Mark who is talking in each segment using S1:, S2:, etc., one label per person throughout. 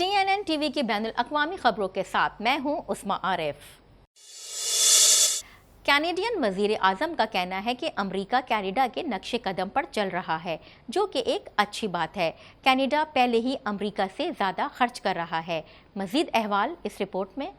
S1: TNN T V کی بین الاقوامی خبروں کے ساتھ میں ہوں عثمہ عارف۔ کینیڈین وزیر اعظم کا کہنا ہے کہ امریکہ کینیڈا کے نقش قدم پر چل رہا ہے، جو کہ ایک اچھی بات ہے۔ کینیڈا پہلے ہی امریکہ سے زیادہ خرچ کر رہا ہے۔ مزید احوال اس رپورٹ میں۔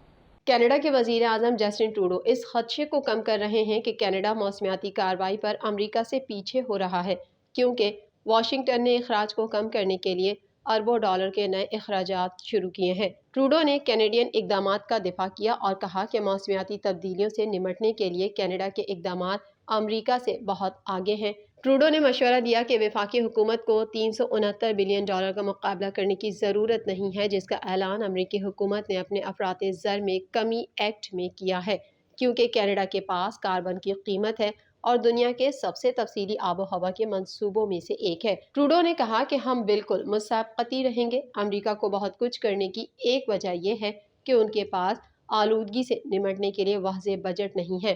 S2: کینیڈا کے وزیر اعظم جسٹن ٹروڈو اس خدشے کو کم کر رہے ہیں کہ کینیڈا موسمیاتی کارروائی پر امریکہ سے پیچھے ہو رہا ہے، کیونکہ واشنگٹن نے اخراج کو کم کرنے کے لیے اربوں ڈالر کے نئے اخراجات شروع کیے ہیں۔ ٹروڈو نے کینیڈین اقدامات کا دفاع کیا اور کہا کہ موسمیاتی تبدیلیوں سے نمٹنے کے لیے کینیڈا کے اقدامات امریکہ سے بہت آگے ہیں۔ ٹروڈو نے مشورہ دیا کہ وفاقی حکومت کو $369 بلین کا مقابلہ کرنے کی ضرورت نہیں ہے، جس کا اعلان امریکی حکومت نے اپنے افراط زر میں کمی ایکٹ میں کیا ہے، کیونکہ کینیڈا کے پاس کاربن کی قیمت ہے اور دنیا کے سب سے تفصیلی آب و ہوا کے منصوبوں میں سے ایک ہے۔ ٹروڈو نے کہا کہ ہم بالکل مسابقتی رہیں گے۔ امریکہ کو بہت کچھ کرنے کی ایک وجہ یہ ہے کہ ان کے پاس آلودگی سے نمٹنے کے لیے واضح بجٹ نہیں ہے۔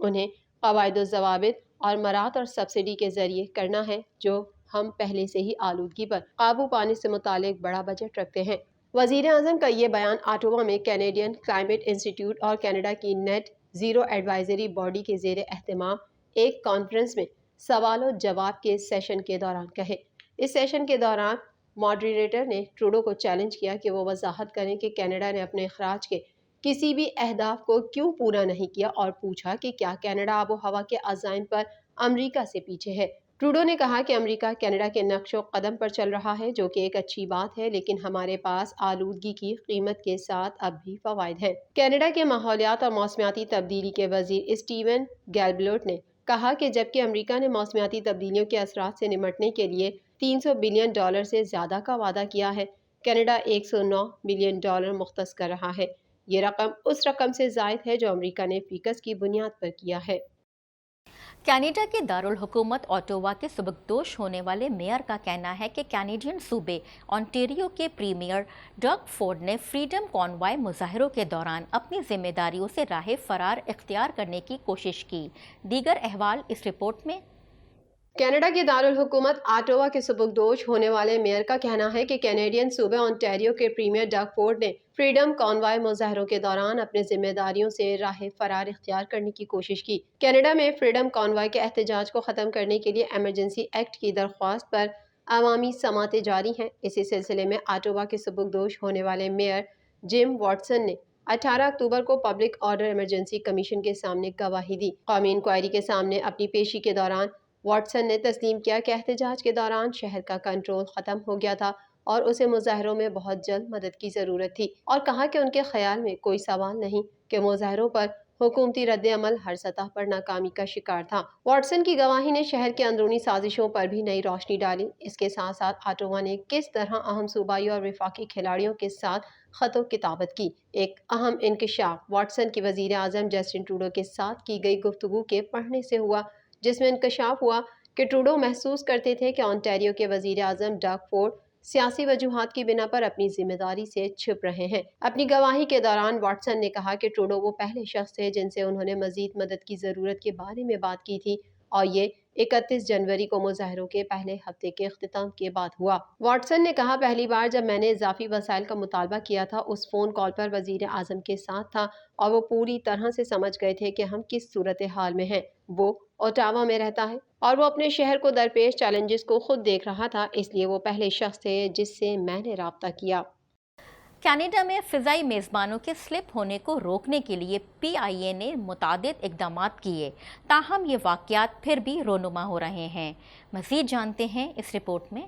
S2: انہیں قواعد و ضوابط اور مراد اور سبسڈی کے ذریعے کرنا ہے، جو ہم پہلے سے ہی آلودگی پر قابو پانے سے متعلق بڑا بجٹ رکھتے ہیں۔ وزیر اعظم کا یہ بیان آٹوا میں کینیڈین کلائمیٹ انسٹی ٹیوٹ اور کینیڈا کی نیٹ زیرو ایڈوائزری باڈی کے زیر اہتمام ایک کانفرنس میں سوال و جواب کے سیشن کے دوران کہے۔ اس سیشن کے دوران ماڈریٹر نے ٹروڈو کو چیلنج کیا کہ وہ وضاحت کریں کہ کینیڈا نے اپنے اخراج کے کسی بھی اہداف کو کیوں پورا نہیں کیا، اور پوچھا کہ کیا کینیڈا آب و ہوا کے عزائم پر امریکہ سے پیچھے ہے۔ ٹروڈو نے کہا کہ امریکہ کینیڈا کے نقش و قدم پر چل رہا ہے، جو کہ ایک اچھی بات ہے، لیکن ہمارے پاس آلودگی کی قیمت کے ساتھ اب بھی فوائد ہیں۔ کینیڈا کے ماحولیات اور موسمیاتی تبدیلی کے وزیر اسٹیون گیلبلوٹ نے کہا کہ جبکہ امریکہ نے موسمیاتی تبدیلیوں کے اثرات سے نمٹنے کے لیے $300 بلین سے زیادہ کا وعدہ کیا ہے، کینیڈا $109 بلین مختص کر رہا ہے۔ یہ رقم اس رقم سے زائد ہے جو امریکہ نے فیکس کی بنیاد پر کیا ہے۔
S1: کینیڈا کے دارالحکومت اوٹاوا کے سبکدوش ہونے والے میئر کا کہنا ہے کہ کینیڈین صوبے انٹیریو کے پریمیئر ڈگ فورڈ نے فریڈم کانوائے مظاہروں کے دوران اپنی ذمہ داریوں سے راہ فرار اختیار کرنے کی کوشش کی۔ دیگر احوال اس رپورٹ میں۔
S2: کینیڈا کے دارالحکومت آٹوا کے سبکدوش ہونے والے میئر کا کہنا ہے کہ کینیڈین صوبے انٹیریو کے پریمیئر ڈگ فورڈ نے فریڈم کانوائے مظاہروں کے دوران اپنے ذمہ داریوں سے راہ فرار اختیار کرنے کی کوشش کی۔ کینیڈا میں فریڈم کانوائے کے احتجاج کو ختم کرنے کے لیے ایمرجنسی ایکٹ کی درخواست پر عوامی سماعتیں جاری ہیں۔ اسی سلسلے میں آٹوا کے سبکدوش ہونے والے میئر جم واٹسن نے 18 اکتوبر کو پبلک آرڈر ایمرجنسی کمیشن کے سامنے گواہی دی۔ قومی انکوائری کے سامنے اپنی پیشی کے دوران واٹسن نے تسلیم کیا کہ احتجاج کے دوران شہر کا کنٹرول ختم ہو گیا تھا اور اسے مظاہروں میں بہت جلد مدد کی ضرورت تھی، اور کہا کہ ان کے خیال میں کوئی سوال نہیں کہ مظاہروں پر حکومتی رد عمل ہر سطح پر ناکامی کا شکار تھا۔ واٹسن کی گواہی نے شہر کے اندرونی سازشوں پر بھی نئی روشنی ڈالی۔ اس کے ساتھ ساتھ آٹوا نے کس طرح اہم صوبائی اور وفاقی کھلاڑیوں کے ساتھ خط و کتابت کی۔ ایک اہم انکشاف واٹسن کی وزیر اعظم جسٹن ٹروڈو کے ساتھ کی گئی گفتگو کے پڑھنے سے ہوا، جس میں انکشاف ہوا کہ ٹروڈو محسوس کرتے تھے کہ انٹیریو کے وزیر اعظم ڈگ فورڈ سیاسی وجوہات کی بنا پر اپنی ذمہ داری سے چھپ رہے ہیں۔ اپنی گواہی کے دوران واٹسن نے کہا کہ ٹروڈو وہ پہلے شخص تھے جن سے انہوں نے مزید مدد کی ضرورت کے بارے میں بات کی تھی، اور یہ 31 جنوری کو مظاہروں کے پہلے ہفتے کے اختتام کے بعد ہوا۔ واٹسن نے کہا، پہلی بار جب میں نے اضافی وسائل کا مطالبہ کیا تھا، اس فون کال پر وزیر اعظم کے ساتھ تھا اور وہ پوری طرح سے سمجھ گئے تھے کہ ہم کس صورتحال میں ہیں۔ وہ اوٹاوا میں رہتا ہے اور وہ اپنے شہر کو درپیش چیلنجز کو خود دیکھ رہا تھا، اس لیے وہ پہلے شخص تھے جس سے میں نے رابطہ کیا۔
S1: کینیڈا میں فضائی میزبانوں کے سلپ ہونے کو روکنے کے لیے PIA نے متعدد اقدامات کیے، تاہم یہ واقعات پھر بھی رونما ہو رہے ہیں۔ مزید جانتے ہیں اس رپورٹ میں۔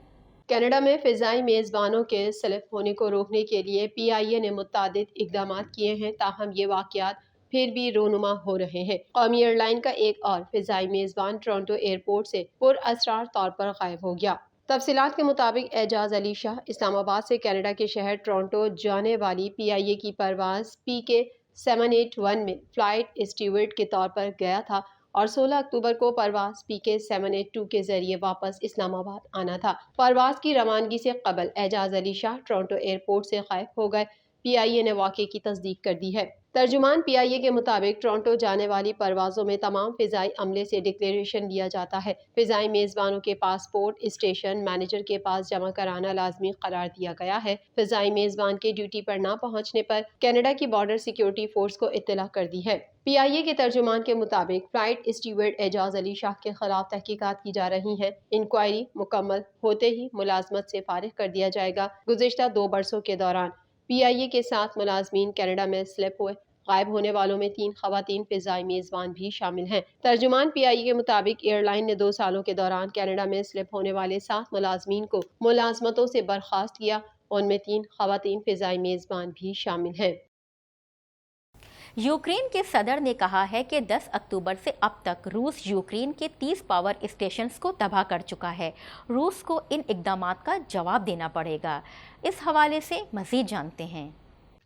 S2: کینیڈا میں فضائی میزبانوں کے سلپ ہونے کو روکنے کے لیے PIA نے متعدد اقدامات کیے ہیں، تاہم یہ واقعات پھر بھی رونما ہو رہے ہیں۔ قومی ایئر لائن کا ایک اور فضائی میزبان ٹورنٹو ایئرپورٹ سے پراسرار طور پر غائب ہو گیا۔ تفصیلات کے مطابق اعجاز علی شاہ اسلام آباد سے کینیڈا کے شہر ٹورنٹو جانے والی PIA کی پرواز PK 781 میں فلائٹ اسٹیورڈ کے طور پر گیا تھا اور 16 اکتوبر کو پرواز PK 782 کے ذریعے واپس اسلام آباد آنا تھا۔ پرواز کی روانگی سے قبل اعجاز علی شاہ ٹورنٹو ایئرپورٹ سے غائب ہو گئے۔ PIA نے واقعے کی تصدیق کر دی ہے۔ ترجمان PIA کے مطابق ٹورنٹو جانے والی پروازوں میں تمام فضائی عملے سے ڈکلیریشن لیا جاتا ہے۔ فضائی میزبانوں کے پاسپورٹ اسٹیشن مینیجر کے پاس جمع کرانا لازمی قرار دیا گیا ہے۔ فضائی میزبان کے ڈیوٹی پر نہ پہنچنے پر کینیڈا کی بارڈر سیکیورٹی فورس کو اطلاع کر دی ہے۔ PIA کے ترجمان کے مطابق فلائٹ اسٹیورڈ اعجاز علی شاہ کے خلاف تحقیقات کی جا رہی ہیں۔ انکوائری مکمل ہوتے ہی ملازمت سے فارغ کر دیا جائے گا۔ گزشتہ 2 برسوں کے دوران PIA کے 7 ملازمین کینیڈا میں سلپ ہوئے۔ غائب ہونے والوں میں 3 خواتین فضائی میزبان بھی شامل ہیں۔ ترجمان PIA کے مطابق ایئر لائن نے 2 سالوں کے دوران کینیڈا میں سلپ ہونے والے 7 ملازمین کو ملازمتوں سے برخاست کیا۔ ان میں 3 خواتین فضائی میزبان بھی شامل ہیں۔
S1: یوکرین کے صدر نے کہا ہے کہ 10 اکتوبر سے اب تک روس یوکرین کے 30 پاور اسٹیشنز کو تباہ کر چکا ہے۔ روس کو ان اقدامات کا جواب دینا پڑے گا۔ اس حوالے سے مزید جانتے ہیں۔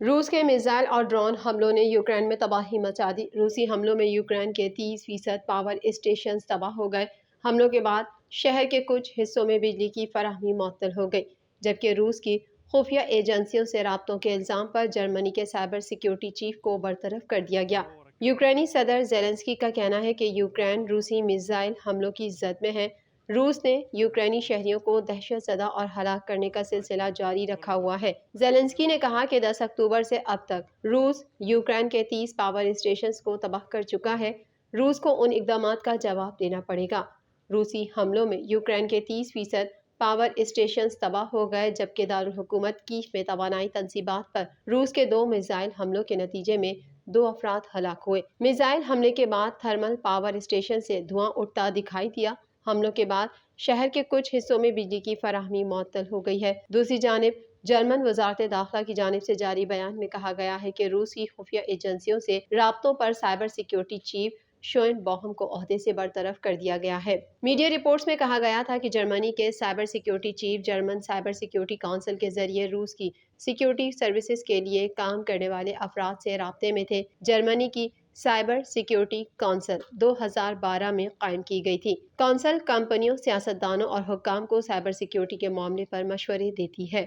S2: روس کے میزائل اور ڈرون حملوں نے یوکرین میں تباہی مچا دی۔ روسی حملوں میں یوکرین کے 30% پاور اسٹیشنز تباہ ہو گئے۔ حملوں کے بعد شہر کے کچھ حصوں میں بجلی کی فراہمی معطل ہو گئی، جبکہ روس کی خفیہ ایجنسیوں سے رابطوں کے الزام پر جرمنی کے سائبر سیکیورٹی چیف کو برطرف کر دیا گیا۔ یوکرینی صدر زیلنسکی کا کہنا ہے کہ یوکرین روسی میزائل حملوں کی زد میں ہے۔ روس نے یوکرینی شہریوں کو دہشت زدہ اور ہلاک کرنے کا سلسلہ جاری رکھا ہوا ہے۔ زیلنسکی نے کہا کہ 10 اکتوبر سے اب تک روس یوکرین کے 30 پاور اسٹیشنز کو تباہ کر چکا ہے۔ روس کو ان اقدامات کا جواب دینا پڑے گا۔ روسی حملوں میں یوکرین کے 30% پاور اسٹیشنز تباہ ہو گئے، جبکہ دارالحکومت کیف میں توانائی تنصیبات پر روس کے 2 میزائل حملوں کے نتیجے میں 2 افراد ہلاک ہوئے۔ میزائل حملے کے بعد تھرمل پاور اسٹیشن سے دھواں اٹھتا دکھائی دیا۔ حملوں کے بعد شہر کے کچھ حصوں میں بجلی کی فراہمی معطل ہو گئی ہے۔ دوسری جانب جرمن وزارت داخلہ کی جانب سے جاری بیان میں کہا گیا ہے کہ روس کی خفیہ ایجنسیوں سے رابطوں پر سائبر سیکیورٹی چیف شوئن بوہم کو عہدے سے برطرف کر دیا گیا ہے۔ میڈیا رپورٹس میں کہا گیا تھا کہ جرمنی کے cyber security chief German cyber security council کے ذریعے روس کی سیکیورٹی سروسز کے لیے کام کرنے والے افراد سے رابطے میں تھے۔ جرمنی کی سائبر سیکیورٹی کونسل 2012 میں قائم کی گئی تھی۔ کونسل کمپنیوں، سیاستدانوں اور حکام کو سائبر سیکیورٹی کے معاملے پر مشورے دیتی ہے۔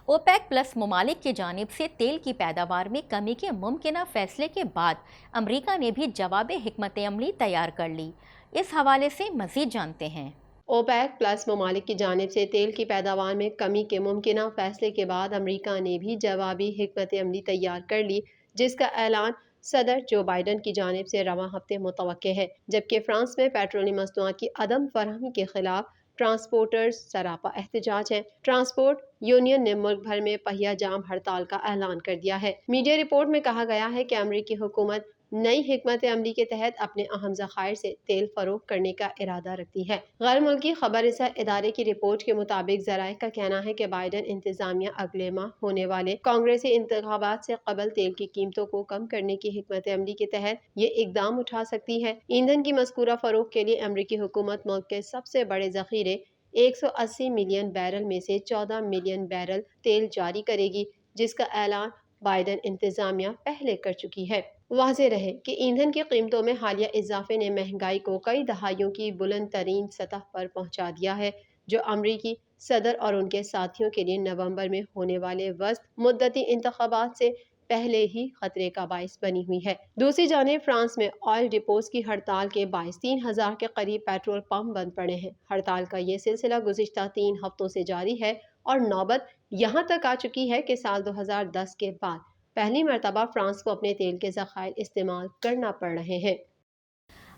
S1: اوپیک پلس ممالک کی جانب سے تیل کی پیداوار میں کمی کے ممکنہ فیصلے کے بعد امریکہ نے بھی جواب حکمت عملی تیار کر لی۔ اس حوالے سے مزید جانتے ہیں۔
S2: اوپیک پلس ممالک کی جانب سے تیل کی پیداوار میں کمی کے ممکنہ فیصلے کے بعد امریکہ نے بھی جوابی حکمت عملی تیار کر لی، جس کا اعلان صدر جو بائیڈن کی جانب سے رواں ہفتے متوقع ہے، جبکہ فرانس میں پیٹرولیم مصنوعات کی عدم فراہمی کے خلاف ٹرانسپورٹرز سراپا احتجاج ہیں۔ ٹرانسپورٹ یونین نے ملک بھر میں پہیہ جام ہڑتال کا اعلان کر دیا ہے۔ میڈیا رپورٹ میں کہا گیا ہے کہ امریکی حکومت نئی حکمت عملی کے تحت اپنے اہم ذخائر سے تیل فروخت کرنے کا ارادہ رکھتی ہے۔ غیر ملکی خبر رساں ادارے کی رپورٹ کے مطابق ذرائع کا کہنا ہے کہ بائیڈن انتظامیہ اگلے ماہ ہونے والے کانگریسی انتخابات سے قبل تیل کی قیمتوں کو کم کرنے کی حکمت عملی کے تحت یہ اقدام اٹھا سکتی ہے۔ ایندھن کی مذکورہ فروخت کے لیے امریکی حکومت ملک کے سب سے بڑے ذخیرے 180 ملین بیرل میں سے 14 ملین بیرل تیل جاری کرے گی، جس کا اعلان بائیڈن انتظامیہ پہلے کر چکی ہے۔ واضح رہے کہ ایندھن کی قیمتوں میں حالیہ اضافے نے مہنگائی کو کئی دہائیوں کی بلند ترین سطح پر پہنچا دیا ہے، جو امریکی صدر اور ان کے ساتھیوں کے لیے نومبر میں ہونے والے وسط مدتی انتخابات سے پہلے ہی خطرے کا باعث بنی ہوئی ہے۔ دوسری جانب فرانس میں آئل ڈپوز کی ہڑتال کے باعث 3000 کے قریب پیٹرول پمپ بند پڑے ہیں۔ ہڑتال کا یہ سلسلہ گزشتہ 3 ہفتوں سے جاری ہے اور نوبت یہاں تک آ چکی ہے کہ سال 2010 کے بعد پہلی مرتبہ فرانس کو اپنے تیل کے ذخائر استعمال کرنا پڑ رہے ہیں۔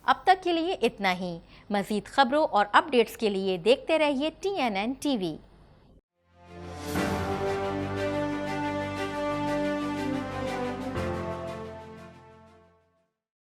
S1: اب تک کے لیے اتنا ہی۔ مزید خبروں اور اپ ڈیٹس کے لیے دیکھتے رہیے TNN TV۔